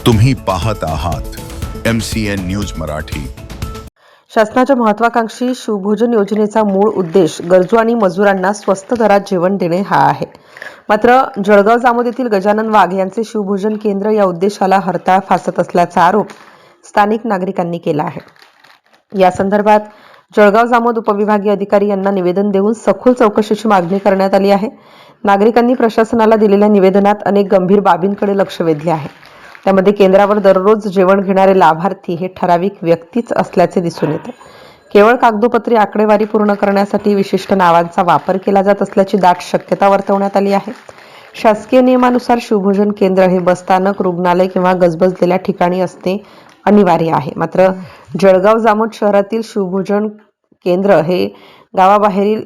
तुम्ही पाहत आहात MCN न्यूज मराठी। शासनाच्या महत्त्वाकांक्षी शिवभोजन योजनेचा मूळ उद्देश गरजू आणि मजुरांना स्वस्त दरात जेवण देणे हा आहे। मात्र जळगाव जामोद येथील गजानन वाघ यांचे शिवभोजन केंद्र या उद्देशाला हरताळ फासत असल्याचा आरोप स्थानिक नागरिकांनी केला आहे। या संदर्भात जळगाव जामोद उपविभागीय अधिकारी यांना निवेदन देऊन सखोल चौकशीची मागणी करण्यात आली आहे। नागरिकांनी प्रशासनाला दिलेल्या निवेदनात अनेक गंभीर बाबींकडे लक्ष वेधले आहे। त्यामध्ये केंद्रावर दररोज जेवण घेणारे लाभार्थी हे ठराविक व्यक्तीच असल्याचे दिसून येते। केवळ कागदोपत्री आकडेवारी पूर्ण करण्यासाठी विशिष्ट नावांचा वापर केला जात असल्याची दाट शक्यता वर्तवण्यात आली आहे। शासकीय नियमानुसार शिवभोजन केंद्र हे बसस्थानक, रुग्णालय किंवा गजबजलेल्या ठिकाणी असणे अनिवार्य आहे। मात्र जळगाव जामोद शहरातील शिवभोजन केंद्र हे गावाबाहेरील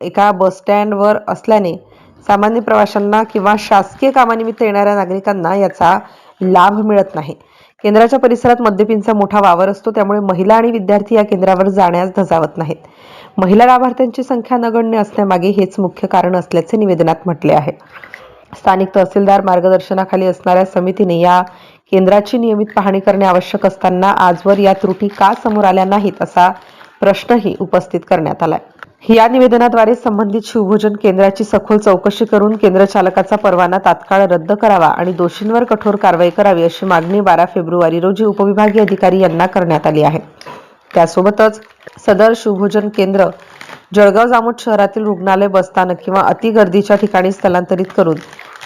एका बस स्टँडवर असल्याने सामान्य प्रवाशांना किंवा शासकीय कामानिमित्त येणाऱ्या नागरिकांना याचा लाभ मिळत नाही। केंद्राच्या परिसरात मद्यपींचा मोठा वावर असतो, त्यामुळे महिला आणि विद्यार्थी या केंद्रावर जाण्यास धजावत नाहीत। महिला लाभार्थ्यांची संख्या नगण्य असण्यामागे हेच मुख्य कारण असल्याचे निवेदनात म्हटले आहे। स्थानिक तहसीलदार मार्गदर्शनाखाली असणाऱ्या समितीने या केंद्राची नियमित पाहणी करणे आवश्यक असताना आजवर या त्रुटी का समोर आल्या नाहीत असा प्रश्नही उपस्थित करण्यात आलाय। या निवेदनाद्वारे संबंधित शिवभोजन केंद्राची सखोल चौकशी करून केंद्र चालकाचा परवाना तात्काळ रद्द करावा आणि दोषींवर कठोर कारवाई करावी अशी मागणी 12 फेब्रुवारी रोजी उपविभागीय अधिकारी यांना करण्यात आली आहे। त्यासोबतच सदर शिवभोजन केंद्र जळगाव जामोद शहरातील रुग्णालय, बसस्थानक किंवा अतिगर्दीच्या ठिकाणी स्थलांतरित करून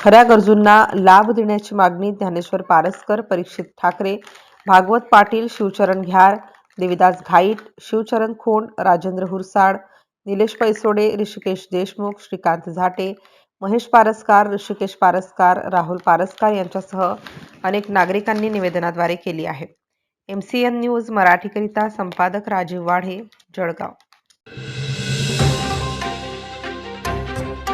खऱ्या गरजूंना लाभ देण्याची मागणी ज्ञानेश्वर पारसकर, परीक्षित ठाकरे, भागवत पाटील, शिवचरण घ्यार, देविदास घाईट, शिवचरण खोंड, राजेंद्र हुरसाड, निलेश पैसोडे, ऋषिकेश देशमुख, श्रीकांत झाटे, महेश पारसकार, ऋषिकेश पारसकार, राहुल पारसकार यांच्यासह अनेक नागरिकांनी निवेदनाद्वारे केली आहे। MCN न्यूज मराठीकरिता संपादक राजीव वाढे, जळगाव।